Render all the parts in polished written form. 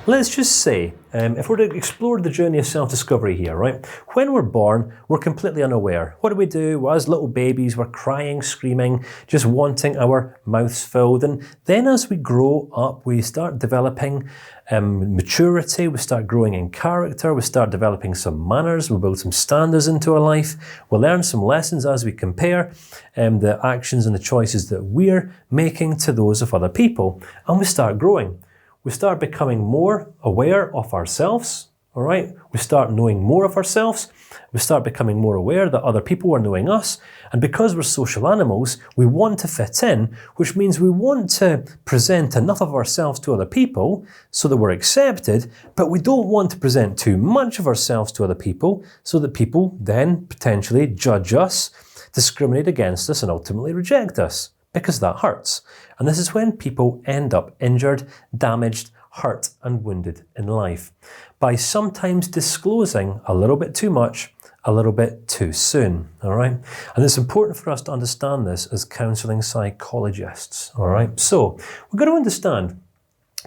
Let's just say, if we're to explore the journey of self-discovery here, right? When we're born, we're completely unaware. What do? Well, as little babies, we're crying, screaming, just wanting our mouths filled. And then as we grow up, we start developing maturity, we start growing in character, we start developing some manners, we build some standards into our life, we learn some lessons as we compare the actions and the choices that we're making to those of other people. And we start growing. We start becoming more aware of ourselves, all right? We start knowing more of ourselves. We start becoming more aware that other people are knowing us. And because we're social animals, we want to fit in, which means we want to present enough of ourselves to other people so that we're accepted, but we don't want to present too much of ourselves to other people so that people then potentially judge us, discriminate against us, and ultimately reject us. Because that hurts. And this is when people end up injured, damaged, hurt and wounded in life by sometimes disclosing a little bit too much, a little bit too soon, all right? And it's important for us to understand this as counselling psychologists, all right? So we've got to understand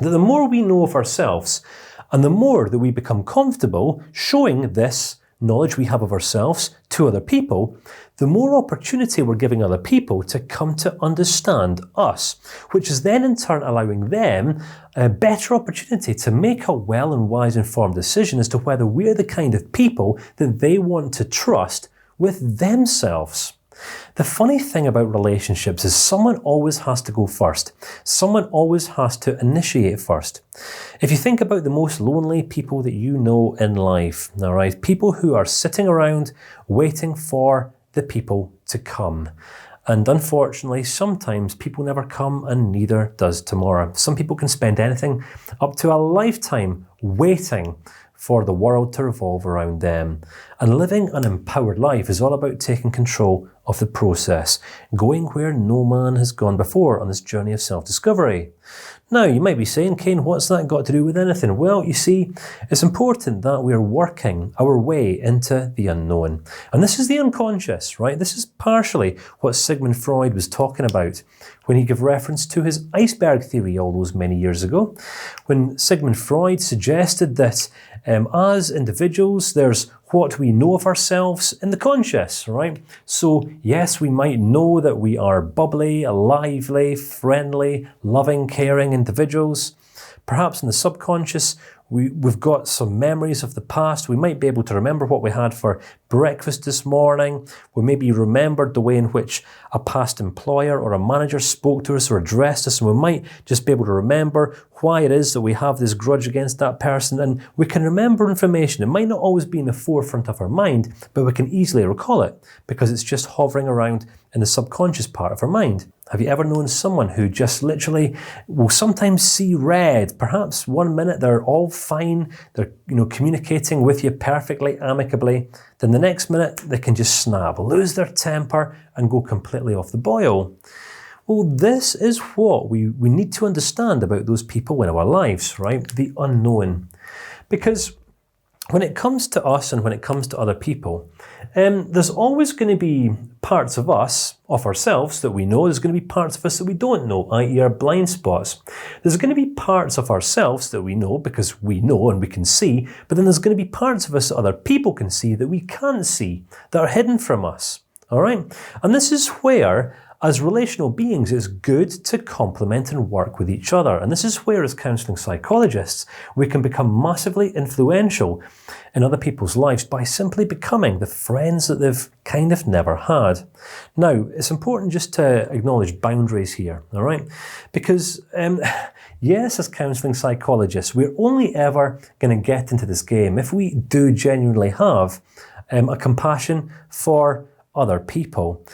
that the more we know of ourselves and the more that we become comfortable showing this knowledge we have of ourselves to other people, the more opportunity we're giving other people to come to understand us, which is then in turn allowing them a better opportunity to make a well and wise informed decision as to whether we're the kind of people that they want to trust with themselves. The funny thing about relationships is someone always has to go first. Someone always has to initiate first. If you think about the most lonely people that you know in life, all right, people who are sitting around waiting for the people to come. And unfortunately, sometimes people never come and neither does tomorrow. Some people can spend anything up to a lifetime waiting for the world to revolve around them. And living an empowered life is all about taking control of the process, going where no man has gone before on this journey of self-discovery. Now, you might be saying, Kane, what's that got to do with anything? Well, you see, it's important that we're working our way into the unknown. And this is the unconscious, right? This is partially what Sigmund Freud was talking about when he gave reference to his iceberg theory all those many years ago, when Sigmund Freud suggested that as individuals, there's what we know of ourselves in the conscious, right? So yes, we might know that we are bubbly, lively, friendly, loving, caring individuals. Perhaps in the subconscious, we've got some memories of the past. We might be able to remember what we had for breakfast this morning. We maybe remembered the way in which a past employer or a manager spoke to us or addressed us, and we might just be able to remember why it is that we have this grudge against that person, and we can remember information. It might not always be in the forefront of our mind, but we can easily recall it because it's just hovering around in the subconscious part of our mind. Have you ever known someone who just literally will sometimes see red? Perhaps one minute they're all fine, they're communicating with you perfectly, amicably. Then the next minute they can just snap, lose their temper and go completely off the boil. Well, this is what we need to understand about those people in our lives, right? The unknown. Because when it comes to us and when it comes to other people, there's always going to be parts of us, of ourselves, that we know. There's going to be parts of us that we don't know, i.e. our blind spots. There's going to be parts of ourselves that we know because we know and we can see, but then there's going to be parts of us that other people can see that we can't see, that are hidden from us. All right? And this is where, as relational beings, it's good to complement and work with each other. And this is where, as counselling psychologists, we can become massively influential in other people's lives by simply becoming the friends that they've kind of never had. Now, it's important just to acknowledge boundaries here, all right? Because, yes, as counselling psychologists, we're only ever going to get into this game if we do genuinely have a compassion for other people.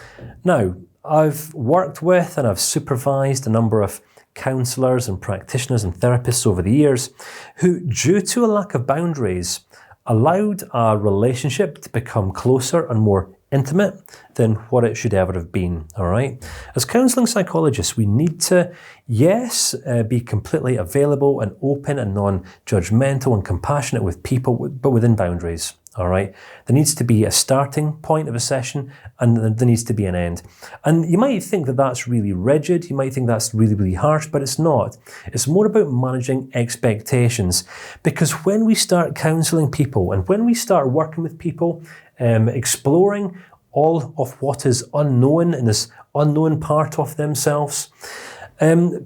Now, I've worked with and I've supervised a number of counsellors and practitioners and therapists over the years who, due to a lack of boundaries, allowed a relationship to become closer and more intimate than what it should ever have been, all right? As counselling psychologists, we need to, yes, be completely available and open and non-judgmental and compassionate with people, but within boundaries, All right, there needs to be a starting point of a session, and there needs to be an end. And you might think that that's really rigid. You might think that's really, really harsh, but it's not. It's more about managing expectations, because when we start counselling people and when we start working with people, exploring all of what is unknown in this unknown part of themselves,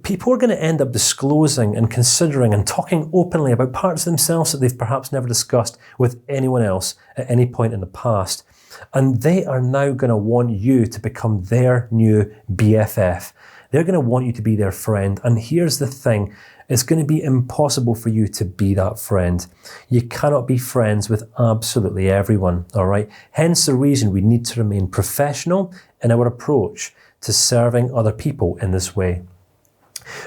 people are going to end up disclosing and considering and talking openly about parts of themselves that they've perhaps never discussed with anyone else at any point in the past. And they are now going to want you to become their new BFF. They're going to want you to be their friend. And here's the thing. It's going to be impossible for you to be that friend. You cannot be friends with absolutely everyone, all right? Hence the reason we need to remain professional in our approach to serving other people in this way.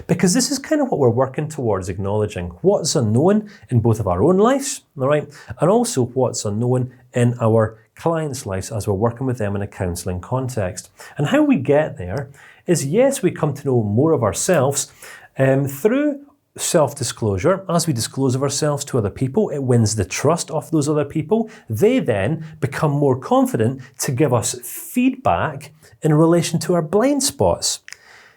Because this is kind of what we're working towards, acknowledging what's unknown in both of our own lives, all right, and also what's unknown in our clients' lives as we're working with them in a counselling context. And how we get there is, yes, we come to know more of ourselves through self-disclosure. As we disclose of ourselves to other people, it wins the trust of those other people. They then become more confident to give us feedback in relation to our blind spots.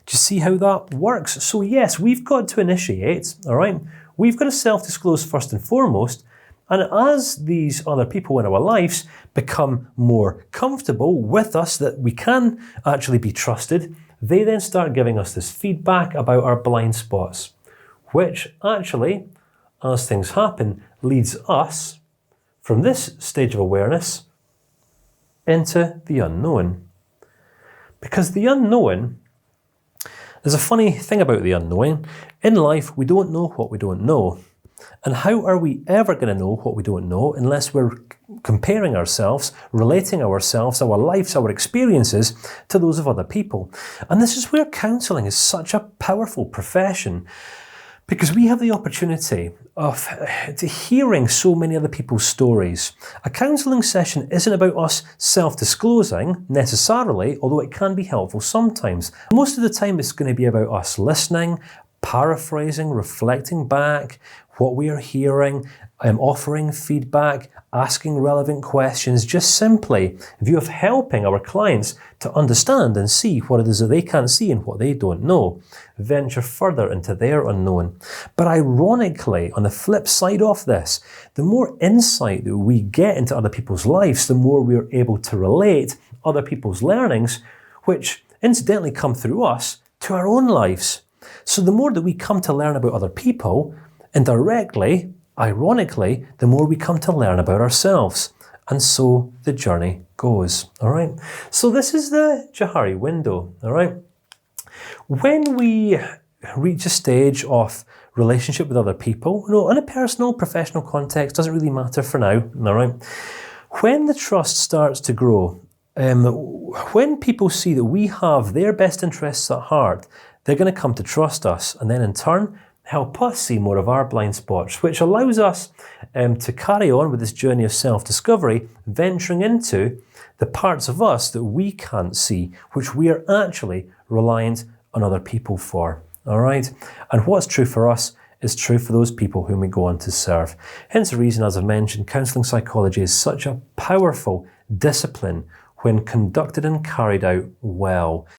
Do you see how that works? So yes, we've got to initiate, all right? We've got to self-disclose first and foremost. And as these other people in our lives become more comfortable with us, that we can actually be trusted, they then start giving us this feedback about our blind spots, which actually, as things happen, leads us from this stage of awareness into the unknown. Because the unknown, there's a funny thing about the unknown. In life, we don't know what we don't know. And how are we ever going to know what we don't know unless we're comparing ourselves, relating ourselves, our lives, our experiences to those of other people? And this is where counselling is such a powerful profession, because we have the opportunity of hearing so many other people's stories. A counselling session isn't about us self-disclosing necessarily, although it can be helpful sometimes. Most of the time it's going to be about us listening, paraphrasing, reflecting back what we are hearing, offering feedback, asking relevant questions, just simply in view of helping our clients to understand and see what it is that they can't see and what they don't know, venture further into their unknown. But ironically, on the flip side of this, the more insight that we get into other people's lives, the more we're able to relate other people's learnings, which incidentally come through us, to our own lives. So the more that we come to learn about other people, indirectly, ironically, the more we come to learn about ourselves. And so the journey goes, all right? So this is the Johari window, all right? When we reach a stage of relationship with other people, in a personal, professional context, doesn't really matter for now, all right? When the trust starts to grow, when people see that we have their best interests at heart, they're going to come to trust us, and then in turn, help us see more of our blind spots, which allows us to carry on with this journey of self-discovery, venturing into the parts of us that we can't see, which we are actually reliant on other people for, all right? And what's true for us is true for those people whom we go on to serve. Hence the reason, as I've mentioned, counselling psychology is such a powerful discipline when conducted and carried out well.